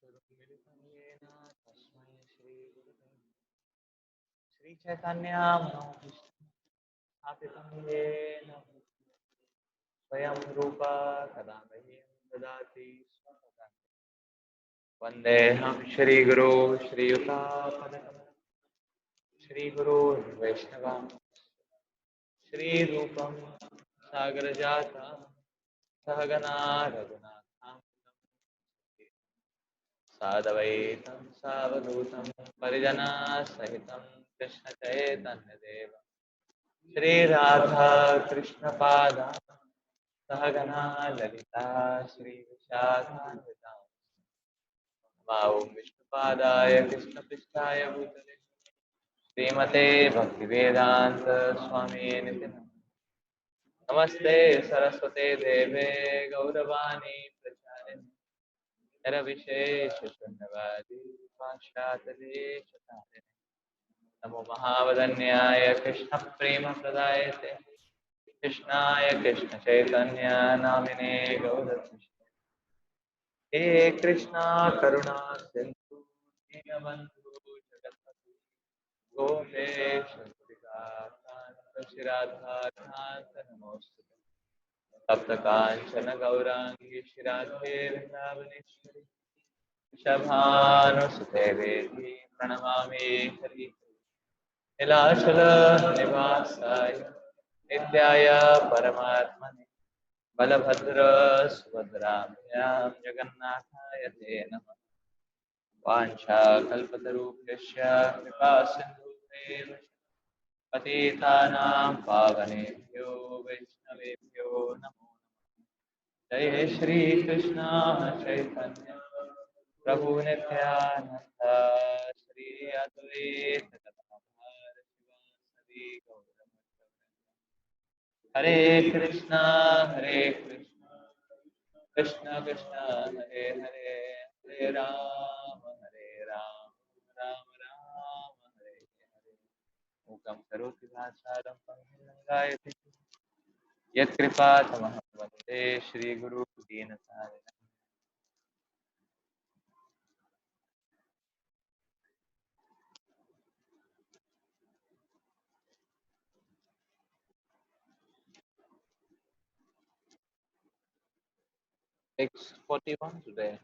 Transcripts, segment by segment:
चक्षुरुन्मिलितं येन तस्मै श्रीचैतन्यमनोभीष्टं स्थापितं येन स्वयं रूपा कदा मह्यं ददाति स्वपदान्ते। वन्देऽहं श्रीगुरो श्रीयुतापदकमलं श्रीगुरो वैष्णवां श्रीरूपं सागरजातं सहगना रघुनाथां सादवैतं सावधूतं परिजनासहितं कृष्णचैतन्यदेव श्रीराधा कृष्णपादा सहगना ललिता श्रीविशाखान्विता नमो विष्णुपादाय कृष्णपृष्ठाय भूतले श्रीमते भक्तिवेदान्त स्वामी नितिन नमस्ते सरस्वते देवे गौरवाणी प्रचारिणे निरविशेषशून्यवादी पाश्चात्यदेशतारिणे नमो महावदन्याय कृष्णप्रेमप्रदायते कृष्णाय कृष्णचैतन्य नामिने गौरकृष्ण हे कृष्णा करुणा सिन्धु दीनबन्धु जगत्पते गोपेश गोपिकान्त श्रीराधाकान्त नमोस्तुते सप्तकाञ्चन गौराङ्गी श्रीराधे वृन्दावनेश्वरी वृषभानुसुते देवी प्रणमामि हरि नीलाचल निवासाय नित्याय परमात्मने बलभद्र सुभद्राभ्यां जगन्नाथाय ते नमः वाञ्छाकल्पतरुभ्यश्च कृपासिन्धुभ्येव पतितानां पावनेभ्यो वैष्णवेभ्यो नमो नमः। जय श्री कृष्ण चैतन्य प्रभु नित्यानंद श्री अद्वैत गदाधर शिवासादि गौरभक्तवृंद। हरे कृष्णा कृष्ण कृष्ण हरे हरे हरे राम राम राम हरे हरे। मूकं करोति वाचालं पङ्गुं लङ्घयते यत्कृपातमहं वन्दे श्रीगुरु दीनतारिणम्। It's 41 today.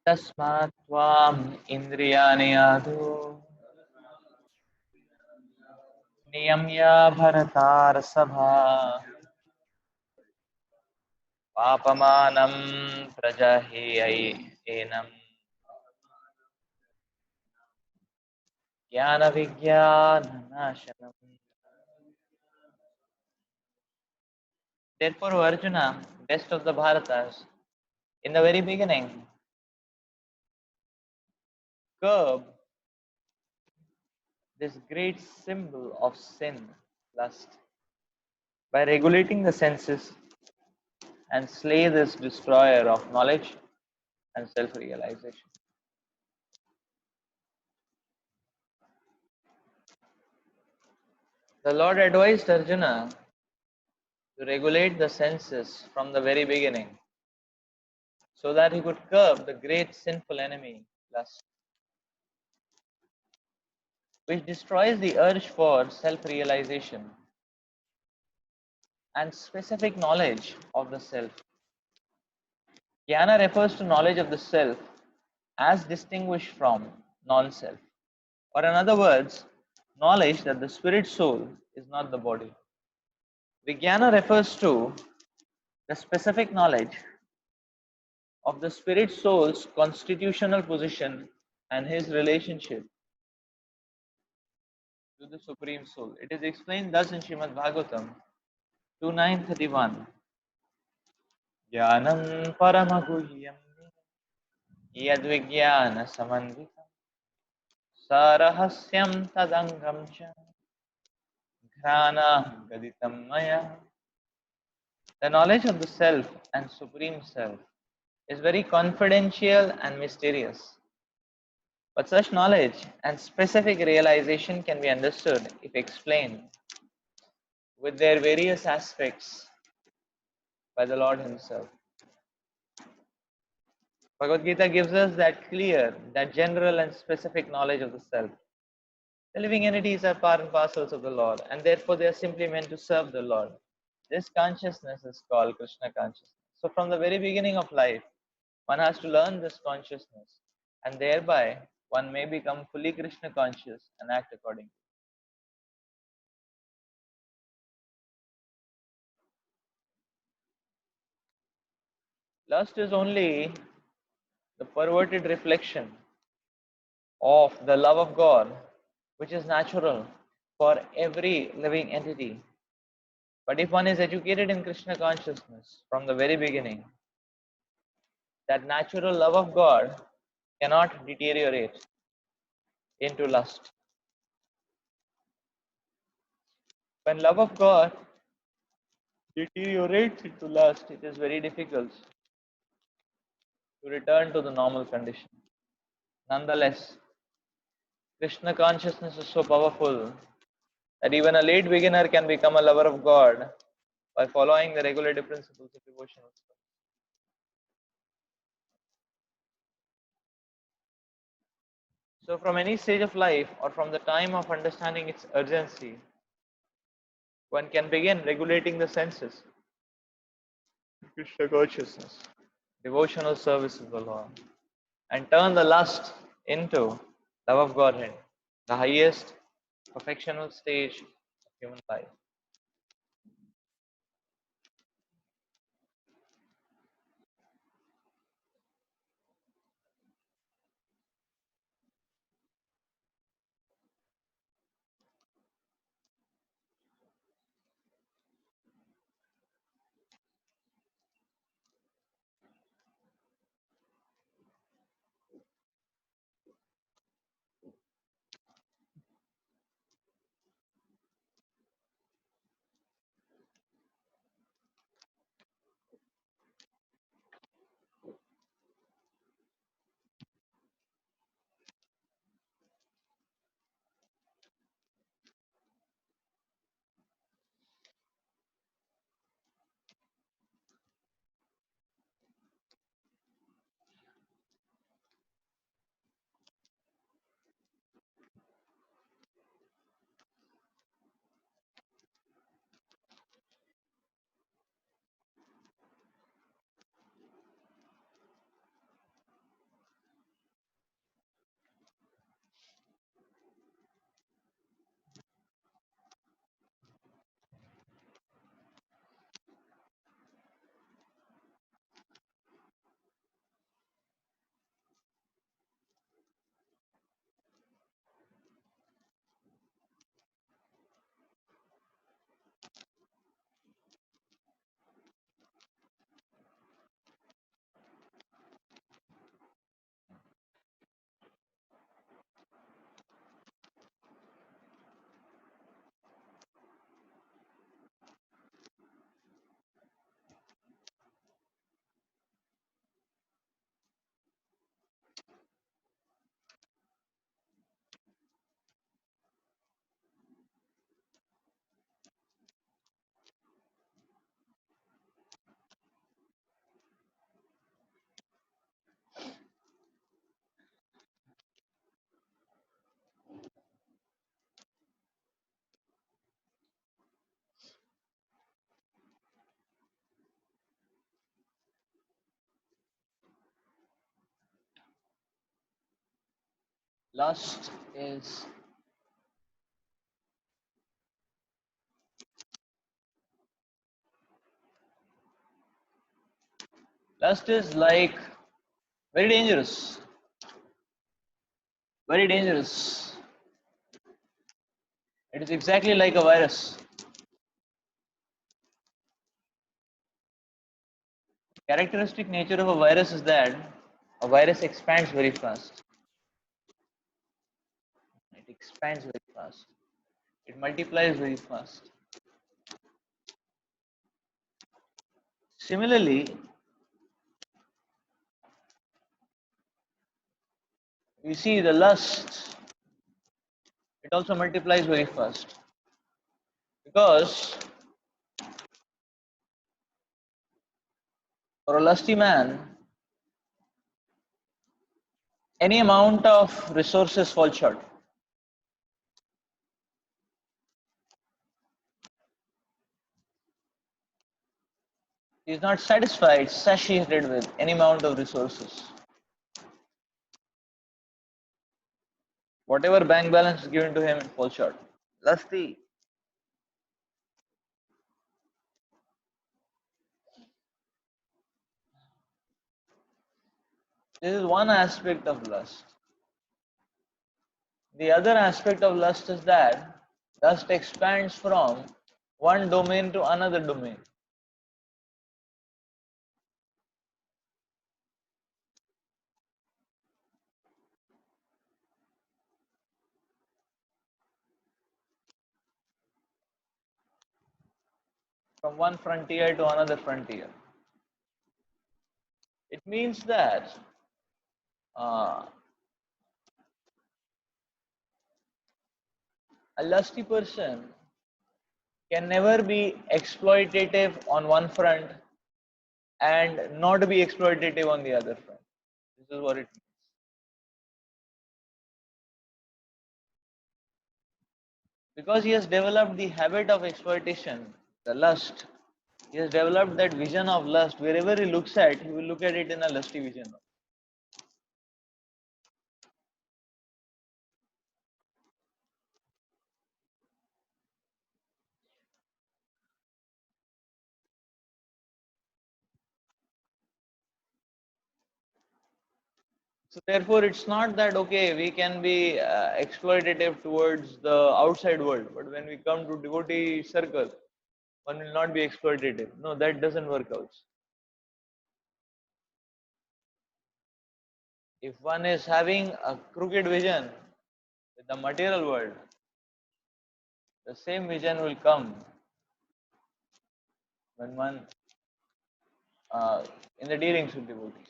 तस्मात् त्वाम् इन्द्रियाणि आदौ नियम्य भरतार्षभा पापमानं प्रजह्येनं ज्ञानविज्ञाननाशनम्. Therefore, Arjuna, best of the Bharatas, in the very beginning, curb this great symbol of sin, lust, by regulating the senses and slay this destroyer of knowledge and self-realization. The Lord advised Arjuna to regulate the senses from the very beginning so that he could curb the great sinful enemy, lust, which destroys the urge for self-realization and specific knowledge of the self. Jnana refers to knowledge of the self as distinguished from non-self, or in other words, knowledge that the spirit soul is not the body. Vijnana refers to the specific knowledge of the spirit soul's constitutional position and his relationship to the supreme soul. It is explained thus in Srimad Bhagavatam 2931. Jnanam paramaguhyam yadvigyana samandvitam sarahasyam tadangam cha ghrana gaditam maya. The knowledge of the self and supreme self is very confidential and mysterious. But such knowledge and specific realization can be understood if explained with their various aspects by the Lord Himself. Bhagavad Gita gives us that clear, that general and specific knowledge of the self. The living entities are part and parcels of the Lord, and therefore they are simply meant to serve the Lord. This consciousness is called Krishna consciousness. So, from the very beginning of life, one has to learn this consciousness, and thereby one may become fully Krishna conscious and act accordingly. Lust is only the perverted reflection of the love of God, which is natural for every living entity. But if one is educated in Krishna consciousness from the very beginning, that natural love of God cannot deteriorate into lust. When love of God deteriorates into lust, it is very difficult to return to the normal condition. Nonetheless, Krishna consciousness is so powerful that even a late beginner can become a lover of God by following the regulative principles of devotional service. So, from any stage of life or from the time of understanding its urgency, one can begin regulating the senses, Krishna consciousness, devotional service of the Lord, and turn the lust into love of Godhead, the highest perfectional stage of human life. Lust is lust is like very dangerous, very dangerous. It is exactly like a virus. Characteristic nature of a virus is that a virus expands very fast. It expands very fast. It multiplies very fast. Similarly, We see the lust, it also multiplies very fast. Because for a lusty man, any amount of resources fall short. He is not satisfied, satiated with any amount of resources. Whatever bank balance is given to him, it falls short. Lusty. This is one aspect of lust. The other aspect of lust is that lust expands from one domain to another domain. From one frontier to another frontier. It means that uh, a lusty person can never be exploitative on one front and not be exploitative on the other front. This is what it means. Because he has developed the habit of exploitation, the lust, he has developed that vision of lust. Wherever he looks at, he will look at it in a lusty vision. So therefore, it's not that okay, we can be exploitative towards the outside world, but when we come to devotee circle, one will not be exploitative. No, that doesn't work out. If one is having a crooked vision with the material world, the same vision will come when one in the dealings with devotees.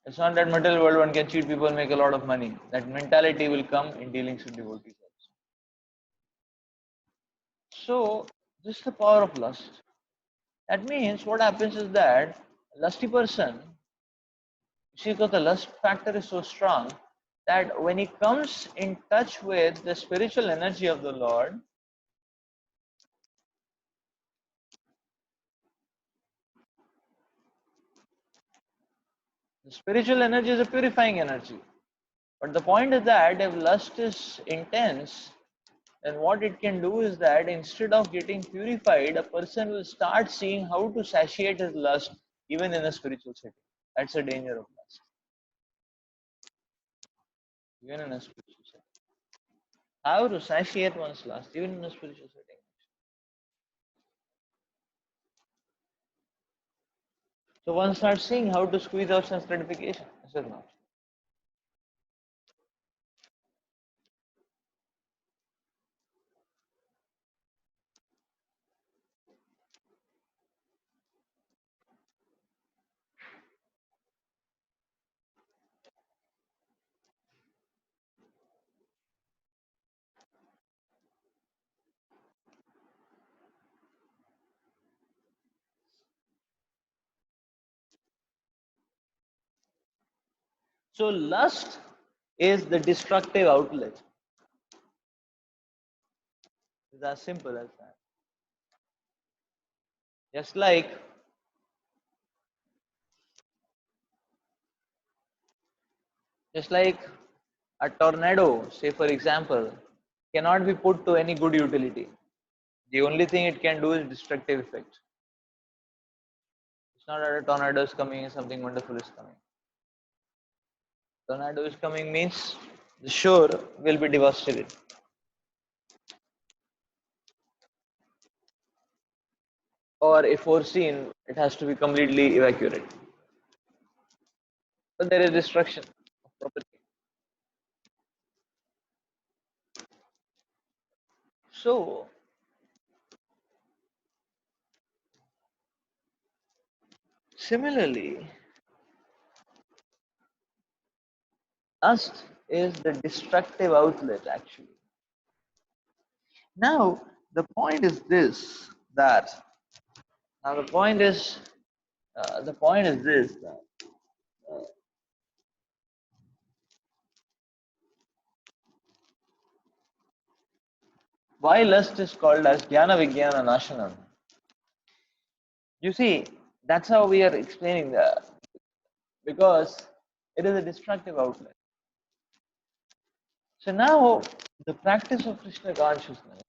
It's not that material world one can cheat people, make a lot of money. That mentality will come in dealings with devotees also. So this is the power of lust. That means what happens is that a lusty person, see, because the lust factor is so strong that when he comes in touch with the spiritual energy of the Lord, the spiritual energy is a purifying energy. But the point is that if lust is intense, then what it can do is that instead of getting purified, a person will start seeing how to satiate his lust even in a spiritual setting. That's the danger of lust, even in a spiritual setting. How to satiate one's lust, even in a spiritual setting. So one starts seeing how to squeeze out sense gratification. Is it not? So lust is the destructive outlet. It's as simple as that. Just like just like a tornado, say for example, cannot be put to any good utility. The only thing it can do is destructive effect. It's not that a tornado is coming and something wonderful is coming. Tornado is coming means the shore will be devastated. Or if foreseen, it has to be completely evacuated. But there is destruction of property. So similarly, lust is the destructive outlet actually. Now the point is this, that now the point is this, that why lust is called as Jnana Vijnana Nashanam. You see, that's how we are explaining that, because it is a destructive outlet. So now the practice of Krishna consciousness,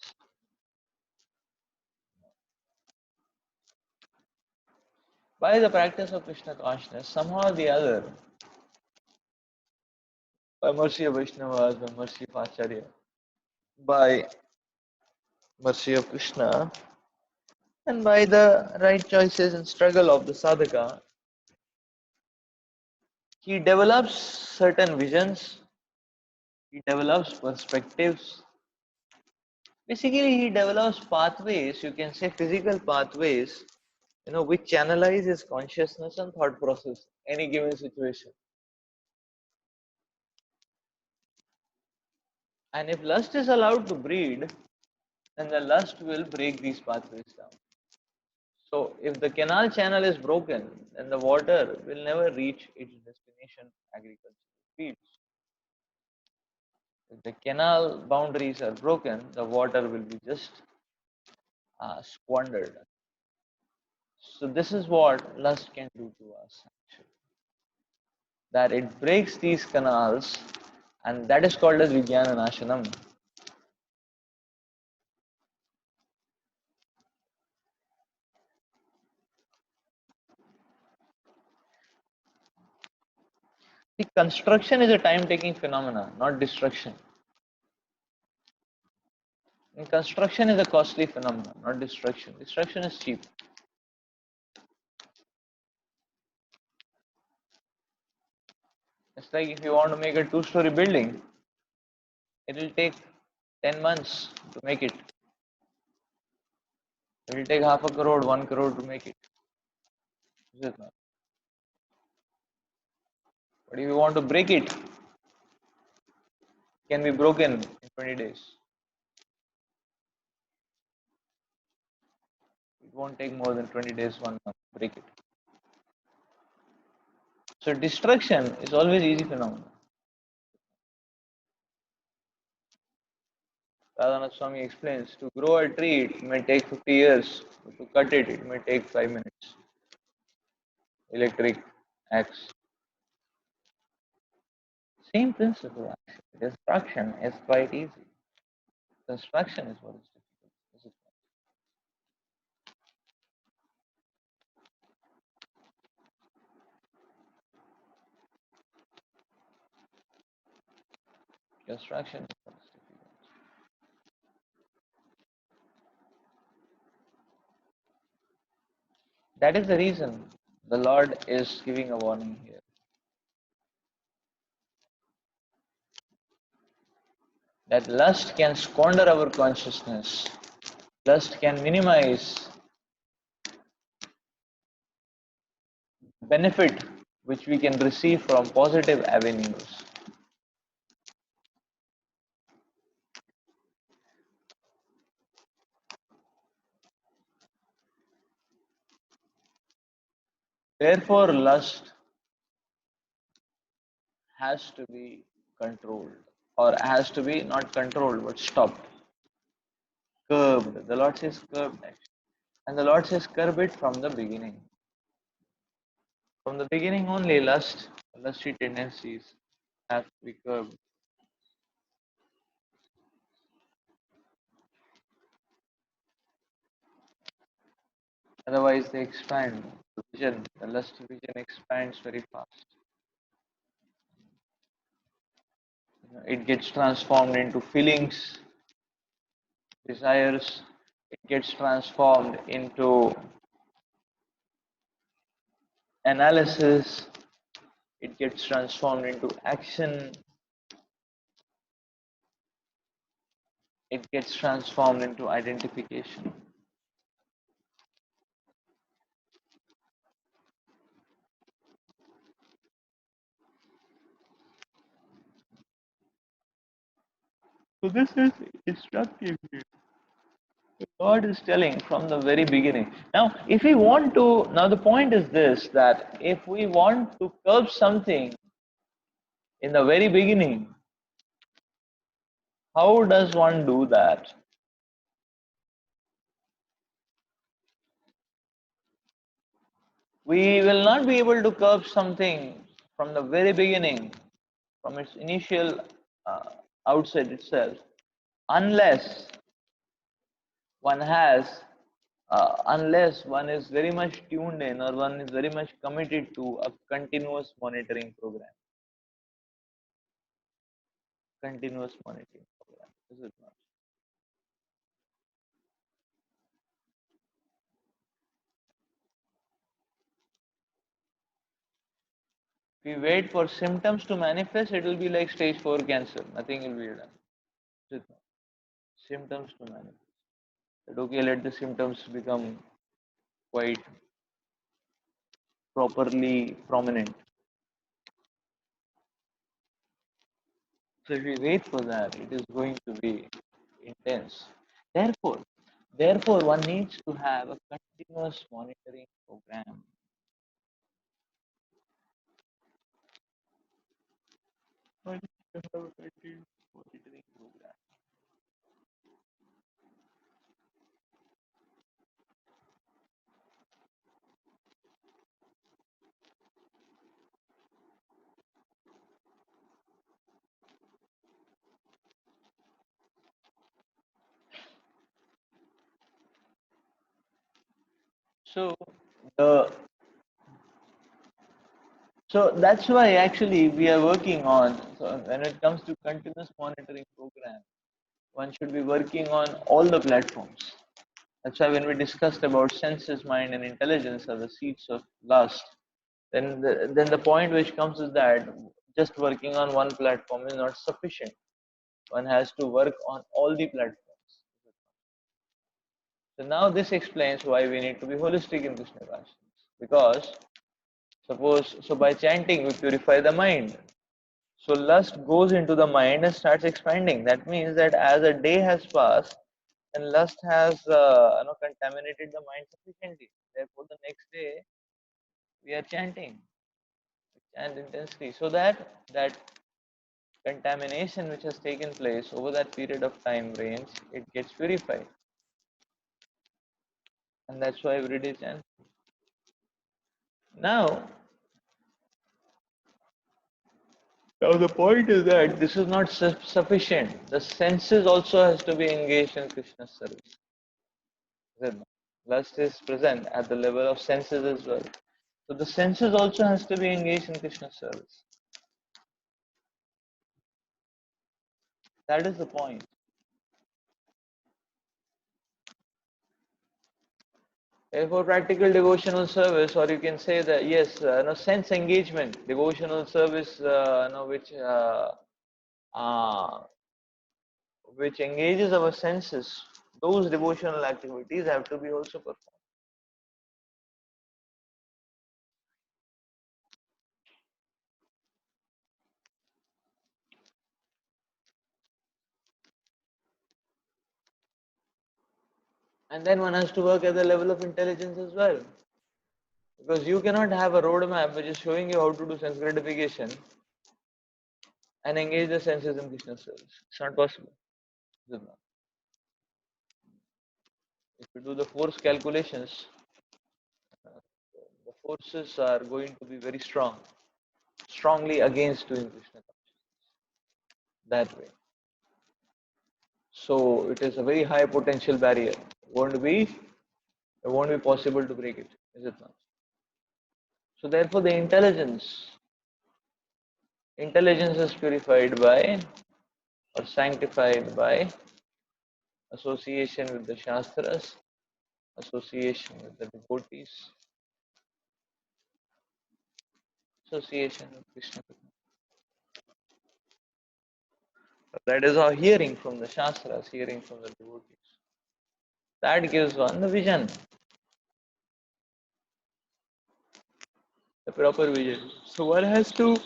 by the practice of Krishna consciousness, somehow or the other, by mercy of Vaishnavas, by mercy of Acharya, by mercy of Krishna, and by the right choices and struggle of the sadhaka, he develops certain visions, he develops perspectives. Basically, he develops pathways, you can say physical pathways, which channelize his consciousness and thought process, any given situation. And if lust is allowed to breed, then the lust will break these pathways down. So, if the canal channel is broken, then the water will never reach its destination, agricultural fields. If the canal boundaries are broken, the water will be just squandered. So, this is what lust can do to us, actually. That it breaks these canals, and that is called as Vijnana Nashanam. The construction is a time-taking phenomena, not destruction. And construction is a costly phenomenon, not destruction. Destruction is cheap. It's like if you want to make a two-story building, it will take 10 months to make it. It will take half a crore, 1 crore to make it. Is it not? But if you want to break it, it can be broken in 20 days. It won't take more than 20 days, 1 month to break it. So destruction is always easy phenomenon. Radhanath Swami explains, to grow a tree it may take 50 years, to cut it it may take 5 minutes. Electric axe. Same principle actually. Destruction is quite easy. Construction is what is difficult. Is it not? Construction is what is difficult. That is the reason the Lord is giving a warning here. That lust can squander our consciousness. Lust can minimize benefit which we can receive from positive avenues. Therefore, lust has to be controlled, or has to be not controlled but stopped, curbed. The Lord says curbed actually. And the Lord says curb it from the beginning. From the beginning only, lusty tendencies have to be curbed. Otherwise, they expand. The lusty vision expands very fast. It gets transformed into feelings, desires. It gets transformed into analysis. It gets transformed into action. It gets transformed into identification. So this is instructive here. God is telling from the very beginning. Now, if we want to, now the point is this, that if we want to curb something in the very beginning, how does one do that? We will not be able to curb something from the very beginning, from its initial uh, outset itself, unless one has, unless one is very much tuned in or one is very much committed to a continuous monitoring program. Continuous monitoring program. Is it not? If we wait for symptoms to manifest, it will be like stage 4 cancer. Nothing will be done. Is it not? Symptoms to manifest. That okay, let the symptoms become quite properly prominent. So if we wait for that, it is going to be intense. Therefore, therefore, one needs to have a continuous monitoring program. One needs to have a continuous monitoring program. So the so that's why actually we are working on. So when it comes to continuous monitoring program, one should be working on all the platforms. That's why when we discussed about senses, mind, and intelligence are the seeds of lust, then the point which comes is that just working on one platform is not sufficient. One has to work on all the platforms. So now this explains why we need to be holistic in Krishna consciousness. Because suppose so by chanting we purify the mind. So lust goes into the mind and starts expanding. That means that as a day has passed, and lust has contaminated the mind sufficiently. Therefore, the next day we are chanting, chant intensely, so that contamination which has taken place over that period of time range, it gets purified, and that's why every day chant. Now, now the point is that this is not sufficient. The senses also has to be engaged in Krishna's service. Lust is present at the level of senses as well. So the senses also has to be engaged in Krishna's service. That is the point. For practical devotional service, or you can say that yes, sense engagement, devotional service, uh, which engages our senses, those devotional activities have to be also performed. And then one has to work at the level of intelligence as well. Because you cannot have a roadmap which is showing you how to do sense gratification and engage the senses in Krishna service. It's not possible. Is it not? If you do the force calculations, the forces are going to be very strong, strongly against doing Krishna consciousness that way. So it is a very high potential barrier. It won't be possible to break it, is it not? So therefore, the intelligence is purified by or sanctified by association with the Shastras, association with the devotees, association with Krishna. That is our hearing from the Shastras, hearing from the devotees. That gives one the vision, the proper vision. So one has to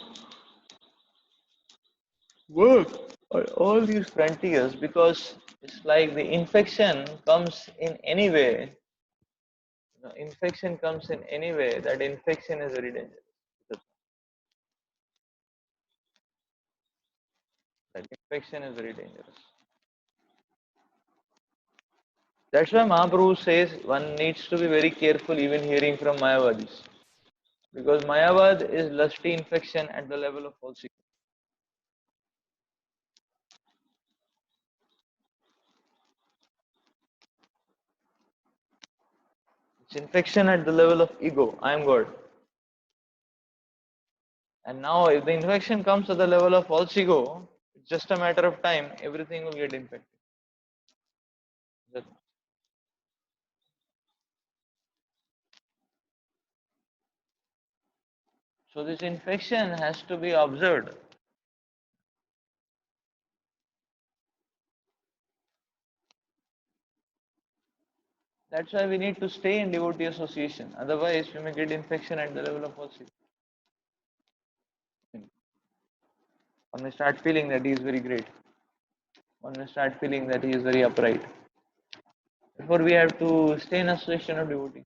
work all these frontiers, because it's like the infection comes in any way. Infection comes in any way. That infection is very dangerous. That infection is very dangerous. That's why Mahaprabhu says one needs to be very careful even hearing from Mayavadis. Because Mayavad is lusty infection at the level of false ego. It's infection at the level of ego. I am God. And now if the infection comes at the level of false ego, it's just a matter of time, everything will get infected. So this infection has to be observed. That's why we need to stay in devotee association. Otherwise, we may get infection at the level of false ego. One may start feeling that he is very great. One may start feeling that he is very upright. Therefore, we have to stay in association of devotees.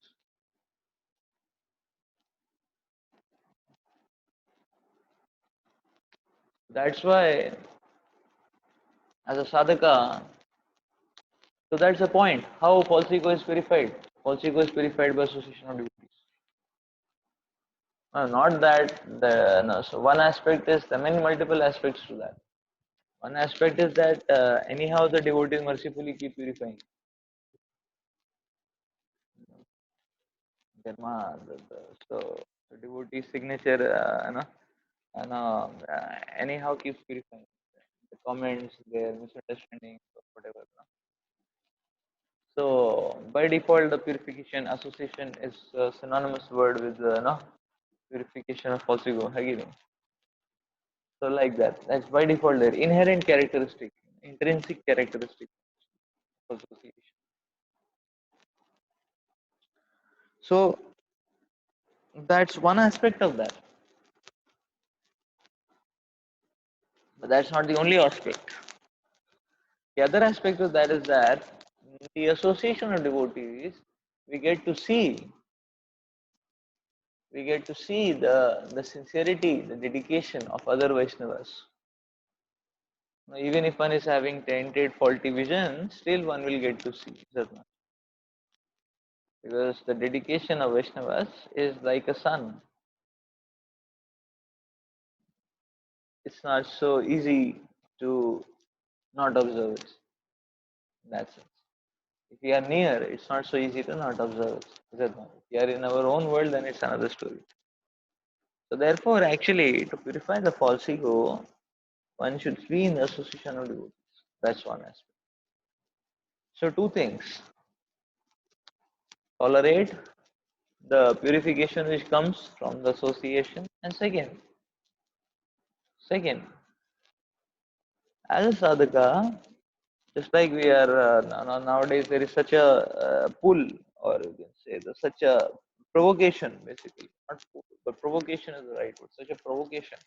That's why, as a sadhaka, so that's the point. How false ego is purified? False ego is purified by association of devotees. Not that the no. So one aspect is the many multiple aspects to that. One aspect is that anyhow the devotees mercifully keep purifying. Dharma, so the devotee signature, anyhow keeps purifying. The comments, their misunderstandings, or whatever. So by default, the purification association is a synonymous word with purification of false ego. Again. So like that. That's by default there. Inherent characteristic, intrinsic characteristic of association. So that's one aspect of that. But that's not the only aspect. The other aspect of that is that the association of devotees, we get to see, the sincerity, the dedication of other Vaishnavas. Now, even if one is having tainted, faulty vision, still one will get to see. Because the dedication of Vaishnavas is like a sun. It's not so easy to not observe it. In that sense. If we are near, it's not so easy to not observe it. If we are in our own world, then it's another story. So therefore, actually, to purify the false ego, one should be in the association of devotees. That's one aspect. So two things: tolerate the purification which comes from the association, and second, as a sadhaka, just like we are nowadays, there is such a pull, or you can say such a provocation, basically. Not pull, but provocation is the right word. Such a provocation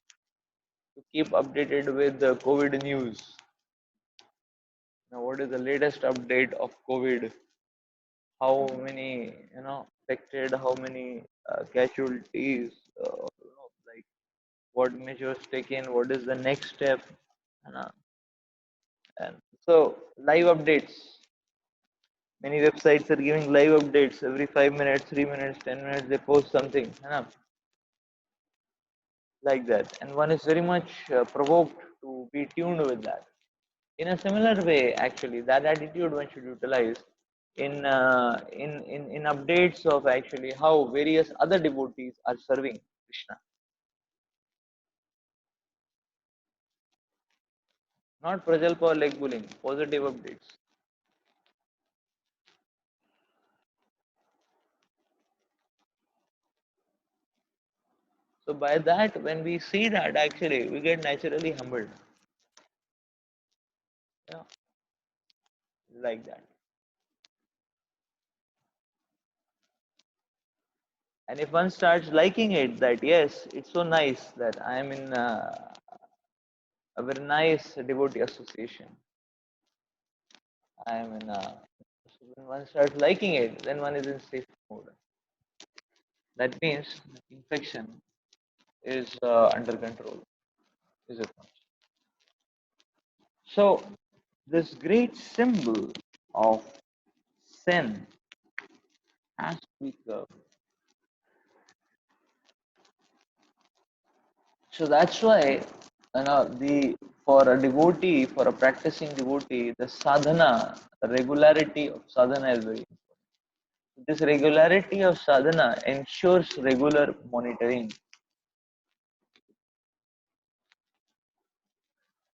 to keep updated with the COVID news. Now, what is the latest update of COVID? How many, affected? How many casualties? Like what measures taken? What is the next step? You know, and so live updates. Many websites are giving live updates every 5 minutes, 3 minutes, 10 minutes. They post something, like that, and one is very much provoked to be tuned with that. In a similar way, actually, that attitude one should utilize in updates of actually how various other devotees are serving Krishna. Not Prajalpa or leg pulling, positive updates. So by that, when we see that, actually, we get naturally humbled. Yeah, like that. And if one starts liking it, that yes, it's so nice that I am in a very nice devotee association. I am in a, so when one starts liking it, then one is in safe mode. That means infection is under control, is it not? So, this great symbol of sin has to be curbed. So that's why the for a devotee, for a practicing devotee, the sadhana, the regularity of sadhana is very important. This regularity of sadhana ensures regular monitoring.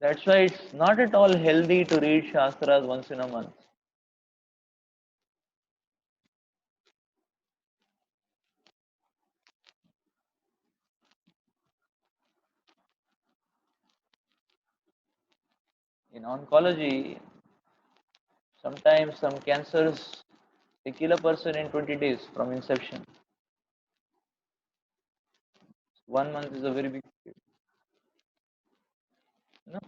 That's why it's not at all healthy to read Shastras once in a month. In oncology, sometimes some cancers they kill a person in 20 days from inception. 1 month is a very big period.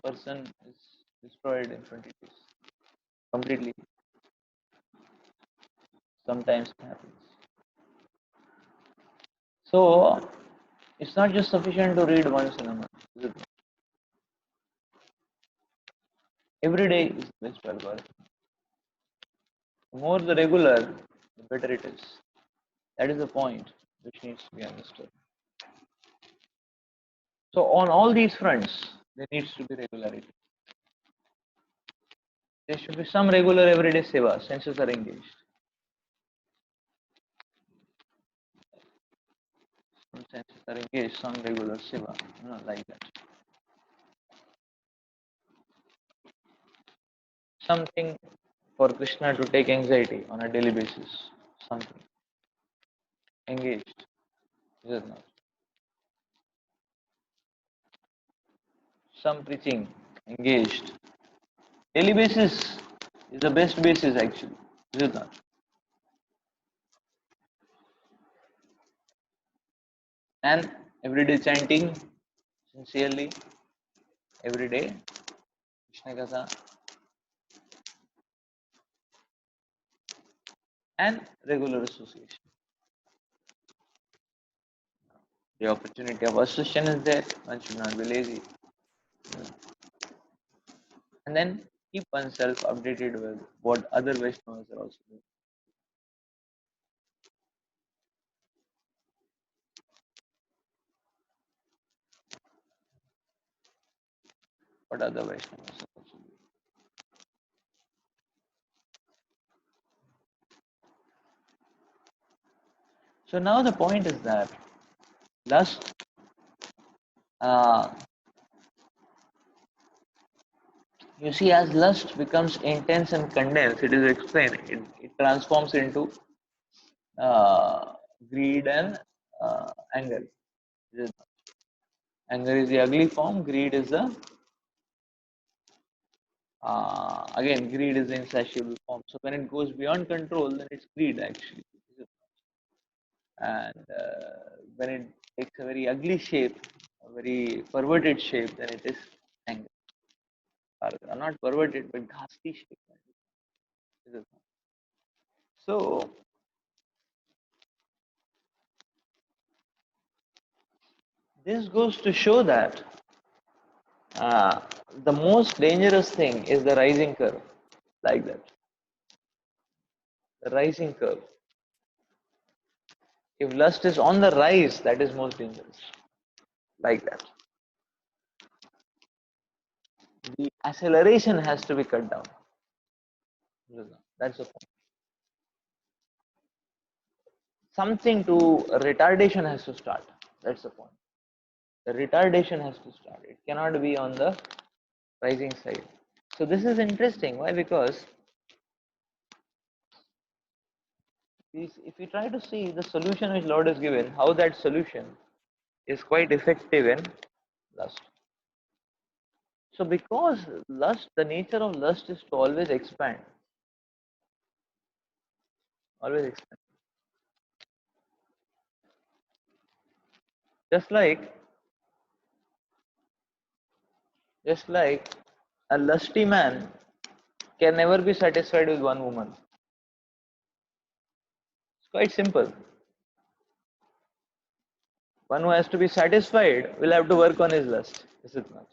Person is destroyed in 20 days completely. Sometimes it happens. So it's not just sufficient to read once in a month. Is it? Every day is the best algorithm. The more the regular, the better it is. That is the point which needs to be understood. So on all these fronts, there needs to be regularity. There should be some regular everyday seva, senses are engaged. Some senses are engaged, some regular seva, like that. Something for Krishna to take anxiety on a daily basis. Something engaged, is it not? Some preaching engaged. Daily basis is the best basis actually, is it not? And everyday chanting sincerely, every day, Krishna Katha, and regular association. The opportunity of association is there, one should not be lazy. And then keep oneself updated with what other Vaishnavas are also doing. What other Vaishnavas are also doing. So now the point is that lust, uh, you see, as lust becomes intense and condensed, it is explained, it transforms into uh, greed and anger. Anger is the ugly form, greed is the again, greed is the insatiable form. So when it goes beyond control, then it's greed actually. And when it takes a very ugly shape, a very perverted shape, then it is anger. Or not perverted, but ghastly shape. So this goes to show that uh, the most dangerous thing is the rising curve, like that. The rising curve. If lust is on the rise, that is most dangerous, like that. The acceleration has to be cut down. That's the point. Something to retardation has to start. That's the point. The retardation has to start. It cannot be on the rising side. So this is interesting. Why? Because if we try to see the solution which Lord has given, how that solution is quite effective in lust. So because lust, the nature of lust is to always expand. Always expand. Just like Just like a lusty man can never be satisfied with one woman. It's quite simple. One who has to be satisfied will have to work on his lust. Is it not?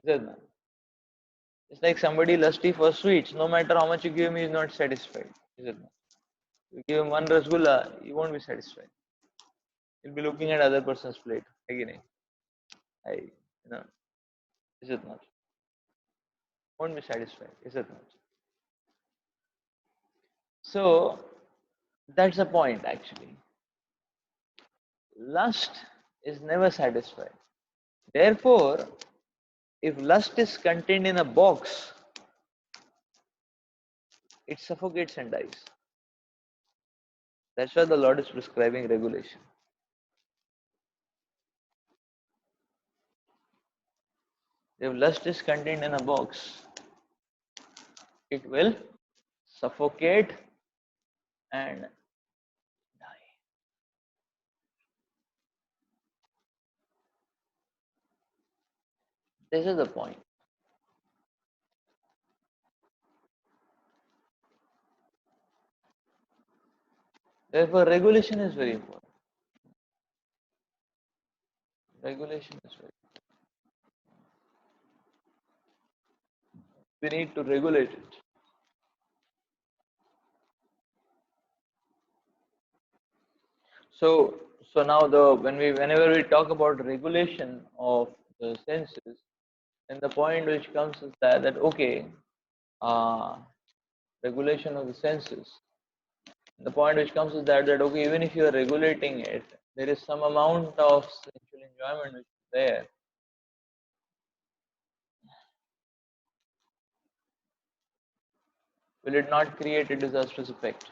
Is it not? It's like somebody lusty for sweets. No matter how much you give him, he is not satisfied. Is it not? You give him one rasgulla, he won't be satisfied. He'll be looking at other person's plate. Again, you know, is it not? Won't be satisfied. Is it not? So that's the point actually. Lust is never satisfied. Therefore, if lust is contained in a box, it suffocates and dies. That's why the Lord is prescribing regulation. If lust is contained in a box, it will suffocate and die. This is the point. Therefore, regulation is very important. Regulation is very important. We need to regulate it. So now whenever we talk about regulation of the senses, then the point which comes is that okay, uh, regulation of the senses. The point which comes is that okay, even if you are regulating it, there is some amount of sensual enjoyment which is there. Will it not create a disastrous effect?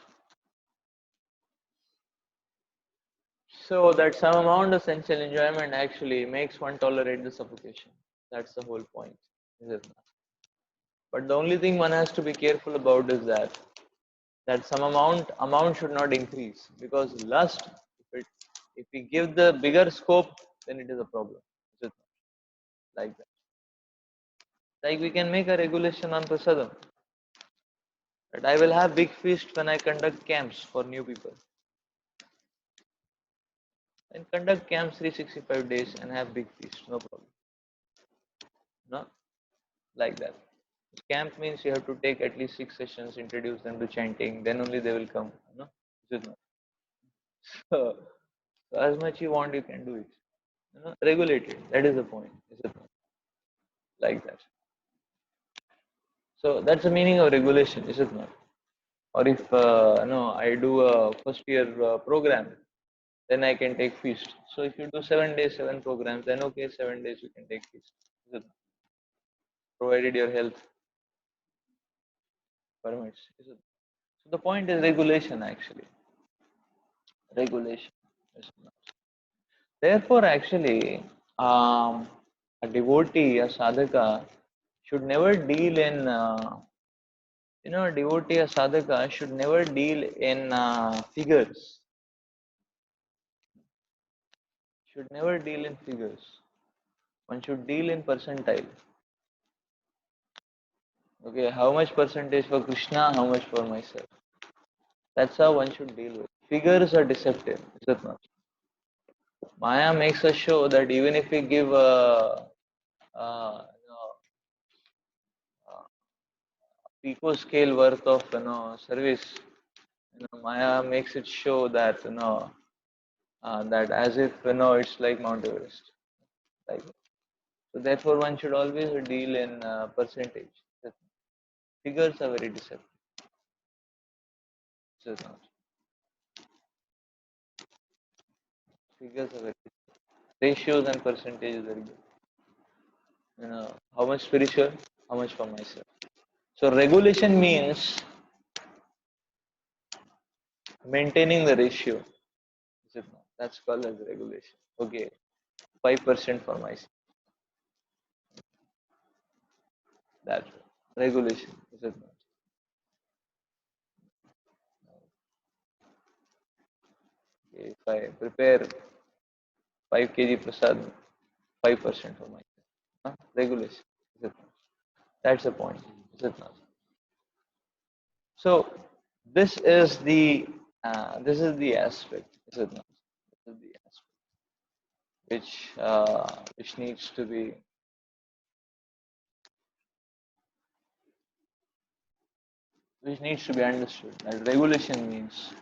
So that some amount of sensual enjoyment actually makes one tolerate the suffocation. That's the whole point, is it not? But the only thing one has to be careful about is that some amount should not increase, because lust, if we give the bigger scope, then it is a problem. Is it not? Like that. Like we can make a regulation on prasadam. That I will have big feast when I conduct camps for new people. And conduct camps 365 days and have big feast, no problem. No? Like that. Camp means you have to take at least 6 sessions, introduce them to chanting, then only they will come. No? Is it not? So, so as much you want, you can do it. Regulate it. That is the point. Is it not? Like that. So that's the meaning of regulation, is it not? Or if no, I do a first year program, then I can take feast. So if you do 7 days, 7 programs, then okay, 7 days you can take feast. Is it not? Provided your health permits. Is it? So the point is regulation actually. Regulation. Is it not? Therefore, actually, a devotee, a sadhaka, should never deal in, a devotee, a sadhaka should never deal in figures. Should never deal in figures. One should deal in percentile. Okay, how much percentage for Krishna, how much for myself. That's how one should deal with. Figures are deceptive, is it not? Maya makes us show that even if we give uh, you know, pico scale worth of service, Maya makes it show that that as if it's like Mount Everest, like that. So therefore, one should always deal in percentage. Figures are very deceptive. So not. Figures are very deceptive. Ratios and percentages are good. How much spiritual, how much for myself. So regulation means maintaining the ratio. Is it not? That's called as regulation. Okay, 5% for myself. That's regulation. Is it not? Okay, if I prepare 5 kg prasad, 5% for myself. Regulation. Is it not? That's the point. Is it not? So this is the aspect. Is it not? This is the aspect which needs to be understood. That regulation means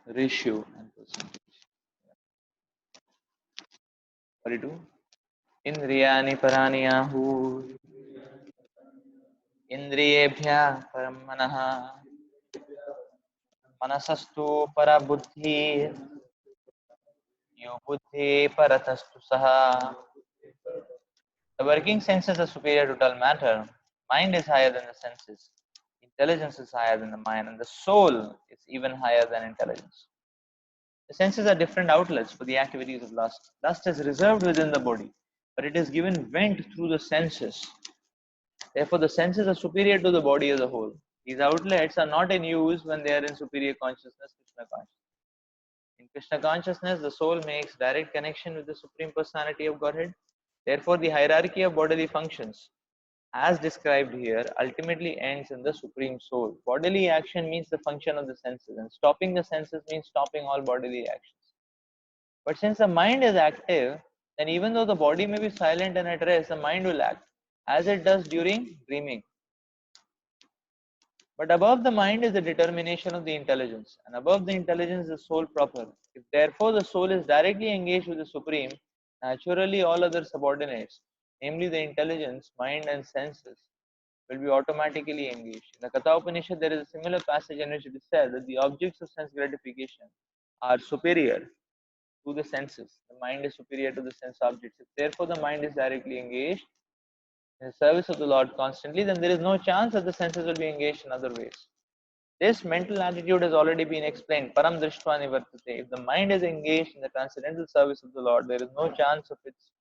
ratio and percentage. 42. Indriyani parani ahu indriyebhya param manaha manasastu para buddhi yo buddhi paratastu saha. The working senses are superior to dull matter. Mind is higher than the senses. Intelligence is higher than the mind, and the soul is even higher than intelligence. The senses are different outlets for the activities of lust. Lust is reserved within the body, but it is given vent through the senses. Therefore, the senses are superior to the body as a whole. These outlets are not in use when they are in superior consciousness, Krishna consciousness. In Krishna consciousness, the soul makes direct connection with the Supreme Personality of Godhead. Therefore, the hierarchy of bodily functions, as described here, ultimately ends in the Supreme Soul. Bodily action means the function of the senses, and stopping the senses means stopping all bodily actions. But since the mind is active, then even though the body may be silent and at rest, the mind will act, as it does during dreaming. But above the mind is the determination of the intelligence, and above the intelligence is the soul proper. If therefore the soul is directly engaged with the Supreme, naturally all other subordinates, namely the intelligence, mind, and senses, will be automatically engaged. In the Katha Upanishad, there is a similar passage in which it is said that the objects of sense gratification are superior to the senses. The mind is superior to the sense objects. If therefore the mind is directly engaged in the service of the Lord constantly, then there is no chance that the senses will be engaged in other ways. This mental attitude has already been explained. Param drishtva nivartate. If the mind is engaged in the transcendental service of the Lord, there is no chance of its